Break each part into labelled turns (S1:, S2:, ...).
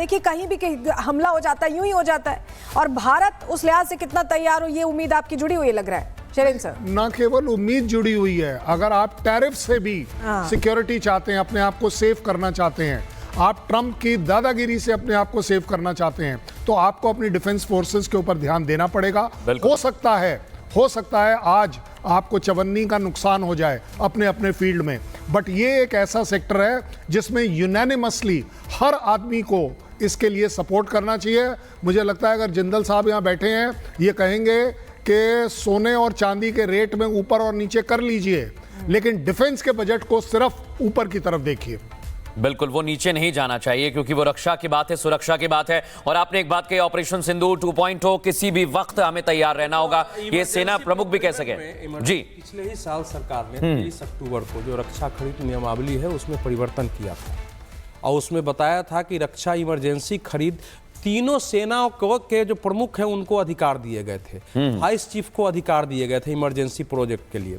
S1: यानी कि कहीं भी हमला हो जाता है, यूं ही हो जाता है। और भारत उस लिहाज से कितना तैयार हो, ये उम्मीद आपकी जुड़ी हुई लग रहा है शैलेंद्र सर?
S2: ना केवल उम्मीद जुड़ी हुई है, अगर आप टैरिफ से भी सिक्योरिटी चाहते हैं, अपने आप को सेव करना चाहते हैं, आप ट्रंप की दादागिरी से अपने आप को सेव करना चाहते हैं, तो आपको अपनी डिफेंस फोर्सेस के ऊपर ध्यान देना पड़ेगा। हो सकता है आज आपको चवन्नी का नुकसान हो जाए अपने अपने फील्ड में, बट ये एक ऐसा सेक्टर है जिसमें यूनानिमसली हर आदमी को इसके लिए सपोर्ट करना चाहिए। मुझे लगता है अगर जिंदल साहब यहाँ बैठे हैं, ये कहेंगे कि सोने और चांदी के रेट में ऊपर और नीचे कर लीजिए, लेकिन डिफेंस के बजट को सिर्फ ऊपर की तरफ देखिए।
S3: बिल्कुल, वो नीचे नहीं जाना चाहिए क्योंकि वो रक्षा की बात है, सुरक्षा की बात है। और आपने एक बात कही, ऑपरेशन सिंदूर 2.0 किसी भी वक्त हमें तैयार रहना होगा, ये सेना प्रमुख भी कह सके। जी,
S4: पिछले ही साल सरकार ने 23 अक्टूबर को जो रक्षा खरीद नियमावली है उसमें परिवर्तन किया था और उसमें बताया था कि रक्षा इमरजेंसी खरीद तीनों सेनाओं के जो प्रमुख हैं उनको अधिकार दिए गए थे, वाइस चीफ को अधिकार दिए गए थे इमरजेंसी प्रोजेक्ट के लिए।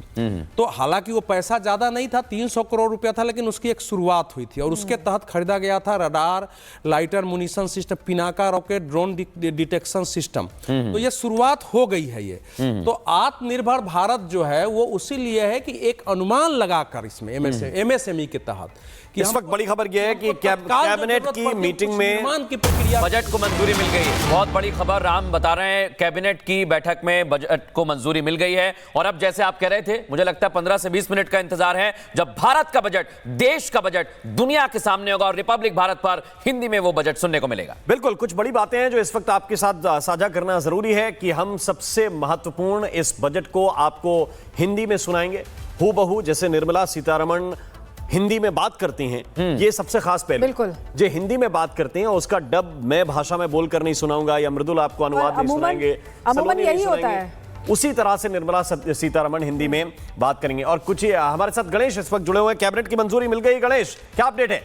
S4: तो हालांकि वो पैसा ज्यादा नहीं था, 300 करोड़ रुपया था, लेकिन उसकी एक शुरुआत हुई थी और उसके तहत खरीदा गया था radar, lighter munition system, Pinaka rocket, drone detection system. तो ये शुरुआत हो गई है। ये तो आत्मनिर्भर भारत जो है वो उसी लिए है कि एक अनुमान लगाकर इसमें एमएसएमई के तहत
S5: इस वक्त बड़ी खबर यह है कि कैबिनेट की मीटिंग में
S3: बजट को मंजूरी मिल गई है। बहुत बड़ी खबर राम बता रहे हैं, कैबिनेट की बैठक में बजट को मंजूरी मिल गई है। और अब जैसे आप कह रहे थे, मुझे लगता है 15 से 20 मिनट का इंतजार है जब भारत का बजट, देश का बजट दुनिया के सामने होगा और रिपब्लिक भारत पर हिंदी में वो बजट सुनने को मिलेगा।
S5: बिल्कुल, कुछ बड़ी बातें हैं जो इस वक्त आपके साथ साझा करना जरूरी है कि हम सबसे महत्वपूर्ण इस बजट को आपको हिंदी में सुनाएंगे, हूबहू जैसे निर्मला सीतारमण हिंदी में बात करती हैं। ये सबसे खास पहले
S1: बिल्कुल
S5: जो हिंदी में बात करते हैं उसका डब मैं भाषा में बोलकर नहीं सुनाऊंगा या मृदुल आपको अनुवाद नहीं सुनाएंगे,
S1: अमूमन यही होता है।
S5: उसी तरह से निर्मला सीतारमण हिंदी में बात करेंगे। और कुछ हमारे साथ गणेश इस वक्त जुड़े हुए हैं। कैबिनेट की मंजूरी मिल गई, गणेश क्या अपडेट है?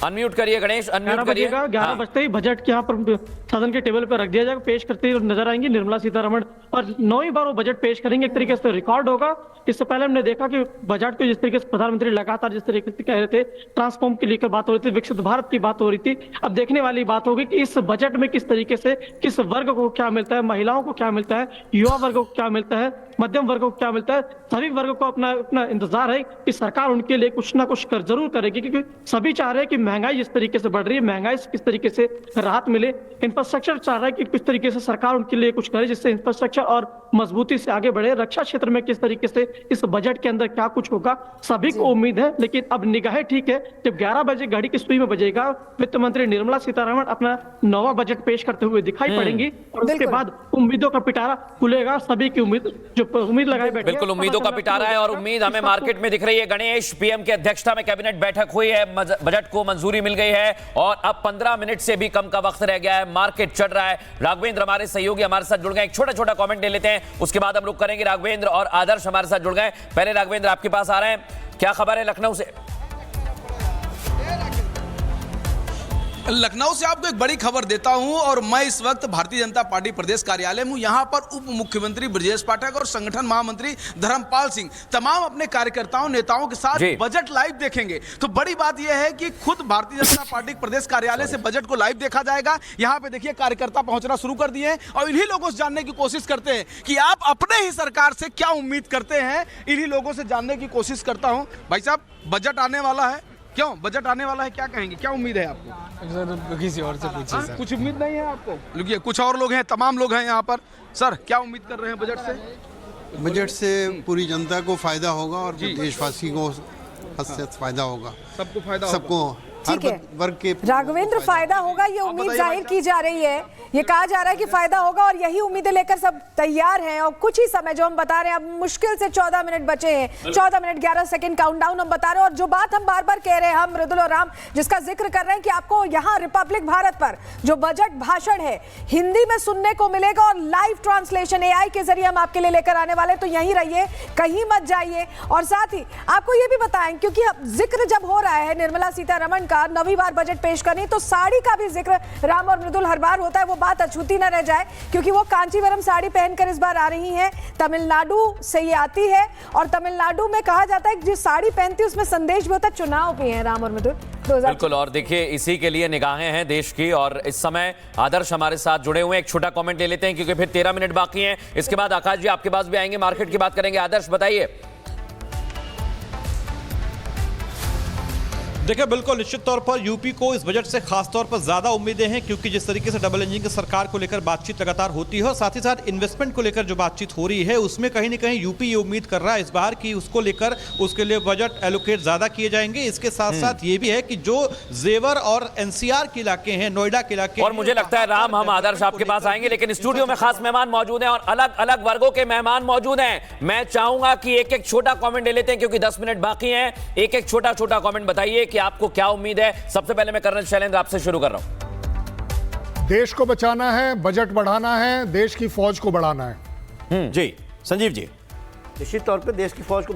S3: अनम्यूट करिए गणेश, अनम्यूट करिए।
S6: 11 बजते ही बजट के यहाँ पर सदन के टेबल पर रख दिया जाएगा, पेश करते ही नजर आएंगी निर्मला सीतारमण और 9वीं बार वो बजट पेश करेंगे। एक तरीके से रिकॉर्ड होगा। इससे पहले हमने देखा कि बजट को जिस तरीके से प्रधानमंत्री लगातार जिस तरीके से कह रहे थे, ट्रांसफॉर्म के लेकर बात हो रही थी, विकसित भारत की बात हो रही थी, अब देखने वाली बात होगी कि इस बजट में किस तरीके से किस वर्ग को क्या मिलता है, महिलाओं को क्या मिलता है, युवा वर्ग को क्या मिलता है, मध्यम वर्ग को क्या मिलता है। सभी वर्ग को अपना अपना इंतजार है कि सरकार उनके लिए कुछ ना कुछ कर जरूर करेगी, क्योंकि सभी चाह रहे हैं कि महंगाई जिस तरीके से बढ़ रही है, महंगाई से किस तरीके से राहत मिले। इंफ्रास्ट्रक्चर चाह रहा है कि किस तरीके से सरकार उनके लिए कुछ करे जिससे इंफ्रास्ट्रक्चर और मजबूती से आगे बढ़े। रक्षा क्षेत्र में किस तरीके से इस बजट के अंदर क्या कुछ होगा, सभी को उम्मीद है। लेकिन अब निगाहें ठीक है, जब 11 बजे घड़ी की सुई में बजेगा, वित्त मंत्री निर्मला सीतारमण अपना 9वां बजट पेश करते हुए दिखाई पड़ेंगी और उसके बाद उम्मीदों का पिटारा खुलेगा। सभी की उम्मीद जो उम्मीद लगाई बैठी,
S3: बिल्कुल उम्मीदों का पिटारा है और उम्मीद हमें मार्केट में दिख रही है। गणेश, पीएम की अध्यक्षता में कैबिनेट बैठक हुई है, बजट को मंजूरी मिल गई है और अब 15 मिनट से भी कम का वक्त रह गया है, मार्केट चढ़ रहा है। राघवेंद्र हमारे सहयोगी हमारे साथ जुड़ गए, एक छोटा छोटा कमेंट ले लेते हैं, उसके बाद हम रुक करेंगे। राघवेंद्र और आदर्श हमारे साथ जुड़ गए। पहले राघवेंद्र आपके पास आ रहे हैं, क्या खबर है लखनऊ से?
S7: लखनऊ से आपको एक बड़ी खबर देता हूं और मैं इस वक्त भारतीय जनता पार्टी प्रदेश कार्यालय में हूं। यहां पर उप मुख्यमंत्री ब्रजेश पाठक और संगठन महामंत्री धर्मपाल सिंह तमाम अपने कार्यकर्ताओं नेताओं के साथ बजट लाइव देखेंगे। तो बड़ी बात यह है कि खुद भारतीय जनता पार्टी प्रदेश कार्यालय से बजट को लाइव देखा जाएगा। यहां पे देखिए कार्यकर्ता पहुंचना शुरू कर दिए हैं और इन्हीं लोगों से जानने की कोशिश करते हैं कि आप अपने ही सरकार से क्या उम्मीद करते हैं। इन्हीं लोगों से जानने की कोशिश करता हूं। भाई साहब, बजट आने वाला है, क्यों बजट आने वाला है, क्या कहेंगे, क्या उम्मीद है आपको?
S8: सर किसी और से पूछिए सर।
S7: कुछ उम्मीद नहीं है आपको? देखिए कुछ और लोग हैं, तमाम लोग हैं यहाँ पर। सर क्या उम्मीद कर रहे हैं बजट से?
S8: बजट से पूरी जनता को फायदा होगा और देशवासी को फायदा होगा,
S7: सबको फायदा,
S8: सबको
S1: ठीक है।
S8: वर्ग के
S1: राघवेंद्र, फायदा होगा ये उम्मीद जाहिर की जा रही है, ये कहा जा रहा है कि फायदा होगा और यही उम्मीदें लेकर सब तैयार हैं। और कुछ ही समय जो हम बता रहे हैं, अब मुश्किल से 14 मिनट बचे हैं, 14 मिनट 11 सेकंड काउंटडाउन हम बता रहे हैं। और जो बात हम बार बार कह रहे हैं, हम मृदुल और राम जिसका जिक्र कर रहे हैं कि आपको यहाँ रिपब्लिक भारत पर जो बजट भाषण है हिंदी में सुनने को मिलेगा और लाइव ट्रांसलेशन AI के जरिए हम आपके लिए लेकर आने वाले। तो यहीं रहिए, कहीं मत जाइए। और साथ ही आपको ये भी बताएं, क्योंकि जिक्र जब हो रहा है निर्मला सीतारमण का 9वीं बार बजट पेश करनी, तो साड़ी का भी जिक्र राम और मृदुल हर बार होता है, वो बात अछूती न रह जाए, क्योंकि वो कांचीवरम साड़ी पहनकर इस बार आ रही हैं। तमिलनाडु से ये आती है और तमिलनाडु में कहा जाता है कि जो साड़ी पहनती है उसमें संदेश भी होता है। चुनाव भी है राम और मृदुल,
S3: बिल्कुल। और देखिए इसी के लिए निगाहें हैं देश की, और इस समय आदर्श हमारे साथ जुड़े हुए हैं। एक छोटा कमेंट ले लेते हैं क्योंकि फिर 13 मिनट बाकी हैं। इसके बाद आकाश जी आपके पास भी आएंगे, मार्केट की बात करेंगे। आदर्श बताइए।
S9: देखिए बिल्कुल निश्चित तौर पर यूपी को इस बजट से खास तौर पर ज्यादा उम्मीदें हैं, क्योंकि जिस तरीके से डबल इंजन की सरकार को लेकर बातचीत लगातार होती है और साथ ही साथ इन्वेस्टमेंट को लेकर जो बातचीत हो रही है, उसमें कहीं ना कहीं यूपी ये उम्मीद कर रहा है इस बार कि उसको लेकर उसके लिए बजट एलोकेट ज्यादा किए जाएंगे। इसके साथ साथ ये भी है कि जो जेवर और एनसीआर के इलाके हैं, नोएडा के इलाके,
S3: और मुझे लगता है राम, हम आदर्श आपके पास आएंगे, लेकिन स्टूडियो में खास मेहमान मौजूद हैं और अलग अलग वर्गों के मेहमान मौजूद हैं। मैं चाहूंगा कि एक एक छोटा कमेंट ले लेते हैं क्योंकि 10 मिनट बाकी हैं। एक एक छोटा छोटा कमेंट बताइए कि आपको क्या उम्मीद है। सबसे पहले मैं कर्नल शैलेंद्र आपसे शुरू कर रहा हूं।
S2: देश को बचाना है, बजट बढ़ाना है, देश की फौज को बढ़ाना है।
S5: जी संजीव जी।
S10: निश्चित तौर पे देश की फौज को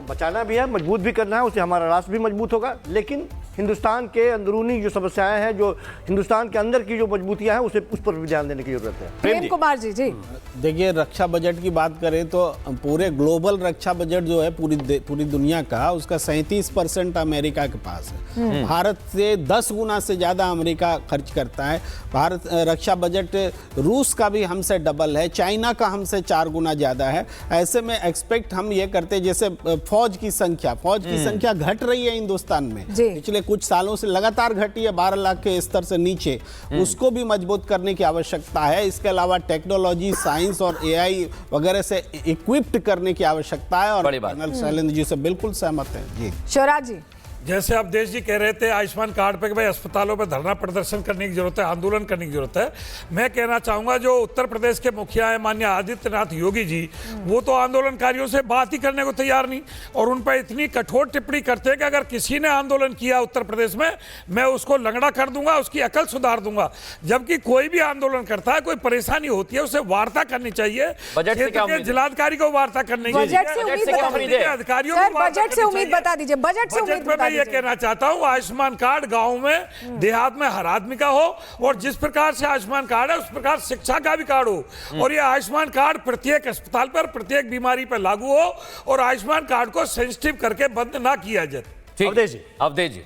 S10: बचाना भी है, मजबूत भी करना है, उससे हमारा राष्ट्र भी मजबूत होगा। लेकिन हिंदुस्तान के अंदरूनी जो समस्याएं हैं, जो हिंदुस्तान के अंदर की जो मजबूतियां हैं, उस पर भी ध्यान देने की जरूरत है।
S1: प्रेम कुमार जी। जी
S11: देखिए, रक्षा बजट की बात करें तो पूरे ग्लोबल रक्षा बजट जो है पूरी दुनिया का, उसका 37% अमेरिका के पास है। भारत से 10 गुना से ज़्यादा अमेरिका खर्च करता है। भारत रक्षा बजट रूस का भी हमसे डबल है, चाइना का हमसे 4 गुना ज़्यादा है। ऐसे में एक्सपेक्ट हम ये करते हैं, जैसे फौज की संख्या घट रही है हिंदुस्तान में, पिछले कुछ सालों से लगातार घटी है 12 लाख के स्तर से नीचे, उसको भी मजबूत करने की आवश्यकता है। इसके अलावा टेक्नोलॉजी, साइंस और एआई वगैरह से इक्विप्ड करने की आवश्यकता है। और कर्नल शैलेंद्र जी से बिल्कुल सहमत है। जी
S1: शिवराज जी।
S12: जैसे अवधेश जी कह रहे थे आयुष्मान कार्ड पे कि भाई अस्पतालों पे धरना प्रदर्शन करने की जरूरत है, आंदोलन करने की जरूरत है। मैं कहना चाहूंगा जो उत्तर प्रदेश के मुखिया है माननीय आदित्यनाथ योगी जी, वो तो आंदोलनकारियों से बात ही करने को तैयार नहीं, और उन पर इतनी कठोर टिप्पणी करते हैं कि अगर किसी ने आंदोलन किया उत्तर प्रदेश में, मैं उसको लंगड़ा कर दूंगा, उसकी अकल सुधार दूंगा। जबकि कोई भी आंदोलन करता है, कोई परेशानी होती है, उसे वार्ता करनी चाहिए। जिलाधिकारी को वार्ता करनी चाहिए,
S1: अधिकारियों बजट से उम्मीद बता दीजिए। बजट से उम्मीद
S12: ये कहना चाहता हूं आयुष्मान कार्ड गांव में, देहात में हर आदमी का हो, और जिस प्रकार से आयुष्मान कार्ड है उस प्रकार शिक्षा का भी कार्ड हो, और ये आयुष्मान कार्ड प्रत्येक अस्पताल पर, प्रत्येक बीमारी पर लागू हो, और आयुष्मान कार्ड को सेंसिटिव करके बंद ना किया जाए।
S3: अवधेश जी।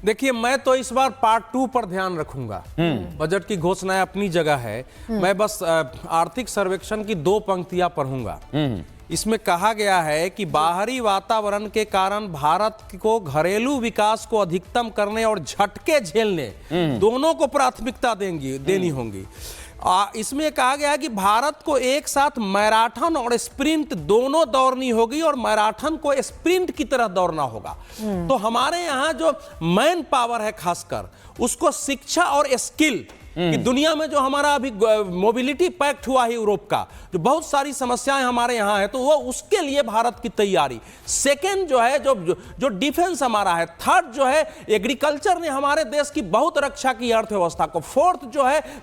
S4: देखिए, मैं तो इस बार पार्ट 2 पर ध्यान रखूंगा। बजट की घोषणाएं अपनी जगह है, मैं बस आर्थिक सर्वेक्षण की 2 पंक्तियां पढ़ूंगा। इसमें कहा गया है कि बाहरी वातावरण के कारण भारत को घरेलू विकास को अधिकतम करने और झटके झेलने दोनों को प्राथमिकता देनी होंगी। इसमें कहा गया है कि भारत को एक साथ मैराथन और स्प्रिंट दोनों दौड़नी होगी, और मैराथन को स्प्रिंट की तरह दौड़ना होगा। तो हमारे यहाँ जो मैन पावर है खासकर, उसको शिक्षा और स्किल कि दुनिया में जो हमारा अभी मोबिलिटी पैक्ट हुआ है यूरोप का, जो बहुत सारी समस्याएं हमारे यहाँ है, तो वो उसके लिए भारत की तैयारी। सेकेंड जो है जो डिफेंस हमारा है। थर्ड जो है एग्रीकल्चर ने हमारे देश की बहुत रक्षा की अर्थव्यवस्था को। फोर्थ जो है